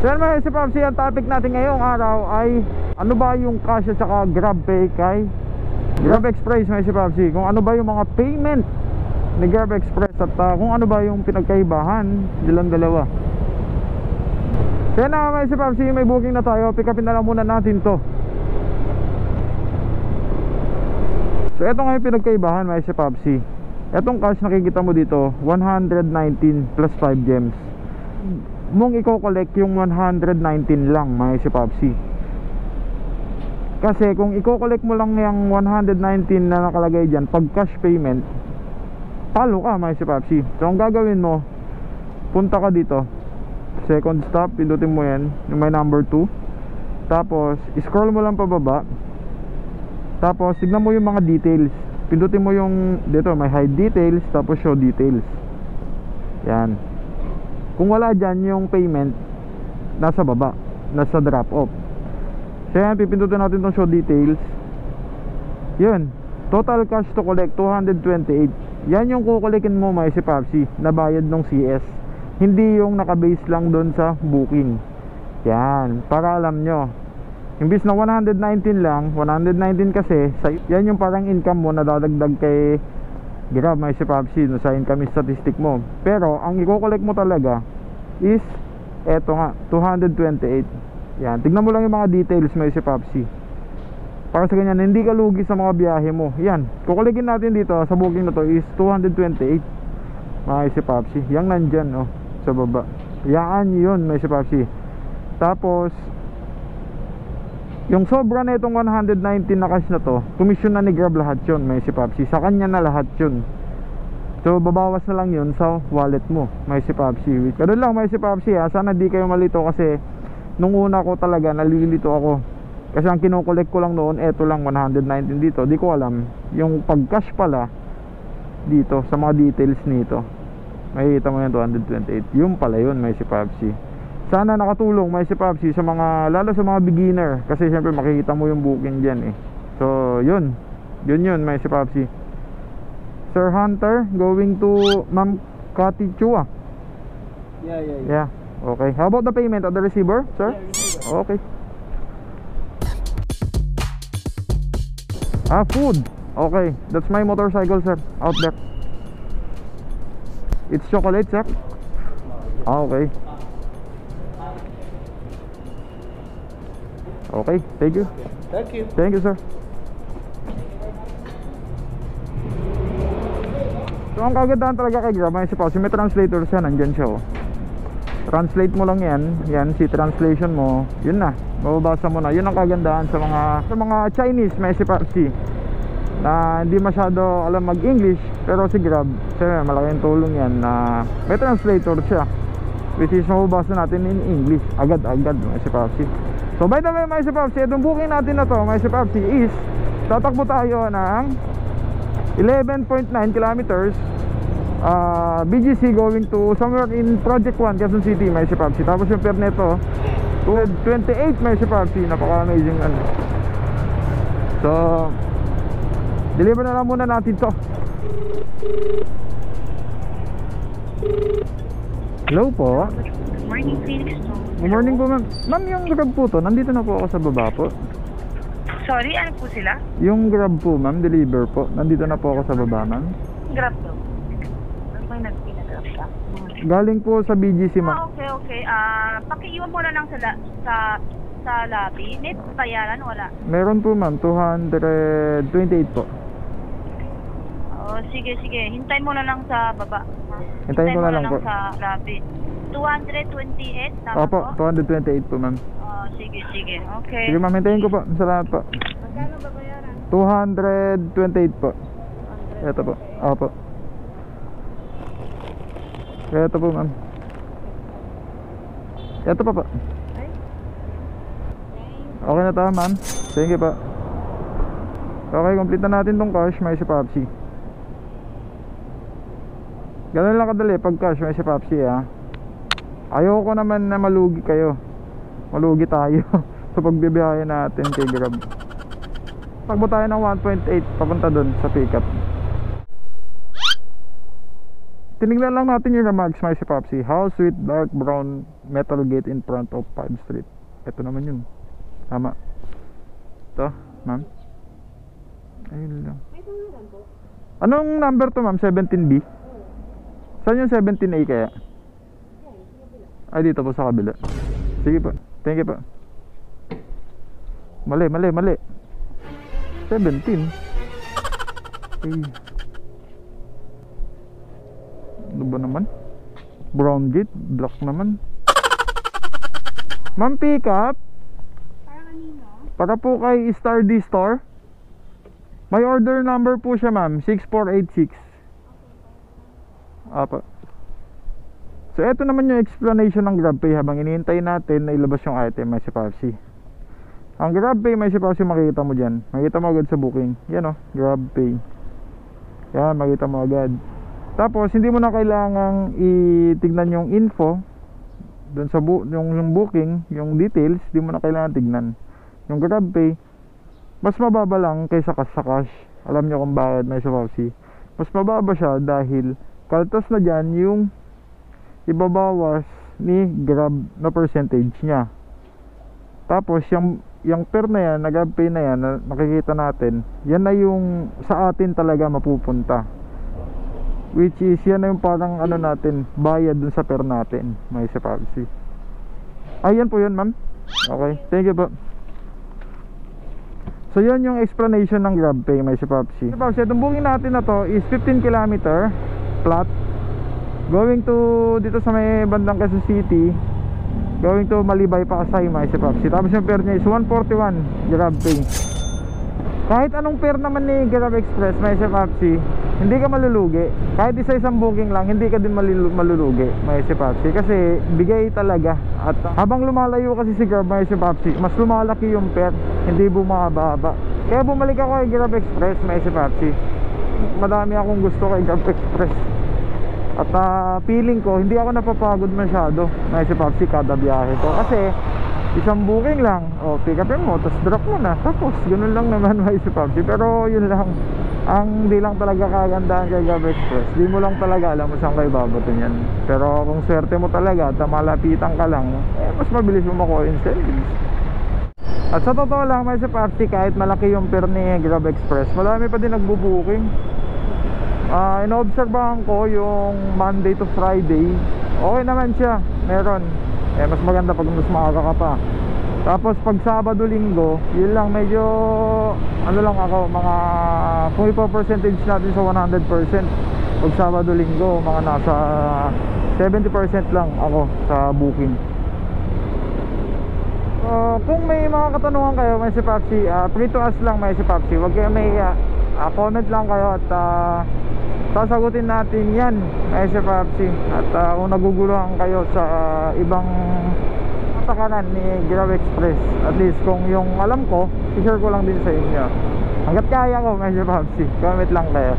So yan mga si Popsi, ang topic natin ngayong araw ay ano ba yung cash at saka GrabPay kay Grab Express mga si Popsi. Kung ano ba yung mga payment ni Grab Express at kung ano ba yung pinagkaibahan nilang dalawa. Kaya na mga si Popsi, may booking na tayo. Pick upin na lang muna natin to. So eto nga yung pinagkaibahan mga si Popsi. Etong cash nakikita mo dito 119 plus 5 gems. Mong i-collect yung 119 lang mga si Popsi. Kasi kung i-collect mo lang yung 119 na nakalagay dyan pag cash payment, talo ka mga si Popsi. So ang gagawin mo, punta ka dito, second stop, pindutin mo yan, yung may number 2. Tapos scroll mo lang pababa. Tapos tignan mo yung mga details. Pindutin mo yung dito, may hide details, tapos show details. Yan. Kung wala dyan yung payment, nasa baba, nasa drop off. So yan, pipindutin natin itong show details. Yun, total cash to collect 228. Yan yung kukulikin mo mga si Popsi na bayad ng CS. Hindi yung nakabase lang doon sa booking. Yan, para alam nyo, imbis na 119 lang, 119 kasi yan yung parang income mo na dadagdag kay Grab may si Popsi no, sa income statistic mo. Pero ang i-collect mo talaga is eto nga 228. Yan, tignan mo lang yung mga details may si Popsi. Para sa ganyan hindi ka lugi sa mga biyahe mo. Yan, kukulikin natin dito sa booking na to is 228 may si Popsi. Yang nandyan no, sa baba. Yan yun may si Popsi. Tapos yung sobra na itong 119 na cash na to, commission na ni Grab lahat yun may si Popsi. Sa kanya na lahat yun. So babawas na lang yun sa wallet mo may si Popsi. Ganun lang may si Popsi ha. Sana di kayo malito kasi nung una ko talaga nalilito ako. Kasi ang kinokollect ko lang noon eto lang 119 dito. Di ko alam yung pag cash pala dito sa mga details nito. Makikita mo yung 228. Yung pala yun may si Popsi. Sana nakatulong may si Popsi sa mga, lalo sa mga beginner. Kasi syempre makikita mo yung booking dyan eh. So yun may si Popsi. Sir Hunter going to Ma'am Cathy Chua. Yeah. Okay, how about the payment of the receiver, sir? Yeah, okay. Food. Okay, that's my motorcycle, sir, out there. It's chocolate, sir. Okay. Okay, thank you. Thank you, sir. So ang kagandahan talaga kay Grab, may si Popsi, may translator siya, nandyan siya oh. Translate mo lang yan si translation mo, yun na, mababasa mo na. Yun ang kagandahan sa mga Chinese, may si Popsi na hindi masyado alam mag-English, pero si Grab, siya malaking tulong yan na may translator siya, which is mababasa natin in English agad-agad may si Popsi. So by the way may si Popsi, itong booking natin na to may si Popsi is tatakbo tayo ng 11.9 kilometers BGC going to somewhere in Project 1 Quezon City may si Popsi. Tapos yung fare neto 28 may si Popsi. Napaka amazing ano. So deliver na lang muna natin to. Hello po. Good morning, Phoenix. Good morning po ma'am. Ma'am yung Grab po to, nandito na po ako sa baba po. Sorry, ano po sila? Yung Grab po ma'am, deliver po. Nandito na po ako sa baba ma'am. Grab daw. Ano ba yung nag-grab ka? Galing po sa BGC ma'am. Okay. Pakiiwan mo na lang sa lobby. Net bayaran, wala? Meron po ma'am, 228 po. Sige. Hintayin mo na lang sa baba. Hintayin ko na lang po. Sa lobby. 228, tama Opo, po? 228 po ma'am. Sige. Okay. Sige ma'am, hintayin ko po. Salamat po. Magkano ba bayaran? 228 po. Ito po. Opo. Ito po ma'am. Ito pa po. Okay na tayo ma'am. Thank you po. Okay, complete na natin tong cash may si Popsi. Ganun lang kadali pag cash may si Popsi ha. Ayoko naman na malugi kayo. Malugi tayo sa pagbibiyahe natin kay Grab. Takbo tayo ng 1.8 papunta dun sa pickup. tinignan lang natin yung remarks mga si Popsi. House with dark brown metal gate in front of 5 Street. Ito naman yun. Tama. Ito, ma'am. Ayun lang. Anong number to, ma'am? 17B? Saan yung 17A kaya? Ay, dito po sa kabila. Sige po. Thank you po. Mali. 17. Ay. Ano ba naman? Brown gate, black naman. Ma'am, pick up. Para po kay Star D Store. May order number po siya, ma'am, 6486. Apa. So eto naman yung explanation ng GrabPay habang iniintay natin na ilabas yung item, may si Popsi. Ang GrabPay, may si Popsi, makikita mo dyan. Makikita mo agad sa booking. Yan o, GrabPay. Yan, makikita mo agad. Tapos hindi mo na kailangang itignan yung info doon sa yung booking, yung details, hindi mo na kailangan tignan. Yung GrabPay, mas mababa lang kaysa sa cash. Alam nyo kung bakit, may si Popsi. Mas mababa siya dahil kaltas na dyan yung ibabawas ni Grab na percentage niya. Tapos yung per na yan, na GrabPay na yan, na makikita natin, yan na yung sa atin talaga mapupunta, which is yan na yung parang ano natin, bayad dun sa per natin, may si Popsi. Ayan po yun, ma'am. Okay, thank you po. So yun yung explanation ng GrabPay, may si Popsi. Itong booking natin na to is 15 km flat, going to dito sa may bandang Quezon City, going to Malibay Pasay, may si Popsi. Tapos yung fare niya is 141 GrabPay. Kahit anong fare naman ni Grab Express, may si Popsi, hindi ka malulugi. Kahit isa-isang booking lang, hindi ka din malulugi, may si Popsi, kasi bigay talaga. At habang lumalayo kasi si Grab, may si Popsi, mas lumalaki yung fare, hindi bumababa. Kaya bumalik ako kay Grab Express, may si Popsi. Madami akong gusto kay Grab Express. At feeling ko, hindi ako napapagod masyado, may si Popsi, kada biyahe ko. Kasi isang booking lang, pick upin mo, tapos drop mo na, tapos ganun lang naman, may si Popsi. Pero yun lang, ang di lang talaga kagandahan kay Grab Express, di mo lang talaga alam mo saan kayo babaton yan. Pero kung swerte mo talaga at malapitan ka lang, mas mabilis mo makuha incentives. At sa totoo lang, may si Popsi, kahit malaki yung fare ni Grab Express, marami pa din nagbo-booking. Inoobserbahan ko yung Monday to Friday, okay naman siya, meron. Mas maganda pag mas maaga ka pa. Tapos pag Sabado, Linggo, yun lang medyo ano lang ako, mga kung ipo-percentage natin sa 100%, pag Sabado, Linggo, mga nasa 70% lang ako sa booking. Kung may mga katanungan kayo, may si Popsi, free to ask lang, may si Popsi. Huwag kayo may comment lang kayo at sasagutin natin yan, may si Popsi. At kung naguguluhan kayo sa ibang takanan ni Grab Express, at least kung yung alam ko, i-share ko lang din sa inyo. Hanggat kaya ko, may si Popsi, comment lang kayo.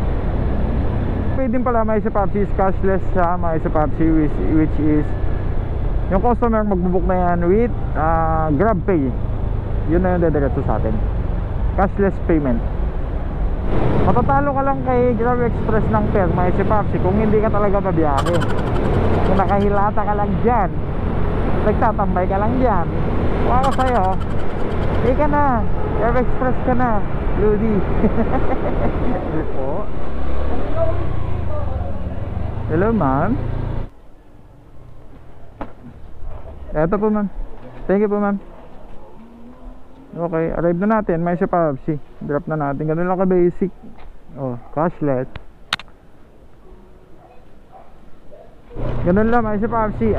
Pwede din pala, may si Popsi is cashless siya, may si Popsi, which is yung customer magbubook na yan with GrabPay. Yun na yung dediretso sa atin, cashless payment. Matatalo ka lang kay Grab Express ng fare, may si Popsi, kung hindi ka talaga babiyahe. Kung nakahilata ka lang dyan, nagtatambay ka lang dyan, wala sa'yo, hindi ka na, Grab Express ka na, Ludi. Hello, ma'am. Eto po, ma'am. Thank you po, ma'am. Okay, arrive na natin, may si Popsi. Drop na natin, ganun lang ka basic. Cashless. Ganun lang, may si Popsi.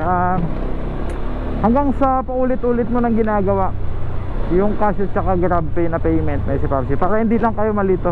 Hanggang sa paulit-ulit mo nang ginagawa yung cash at saka GrabPay na payment, may si Popsi, para hindi lang kayo malito.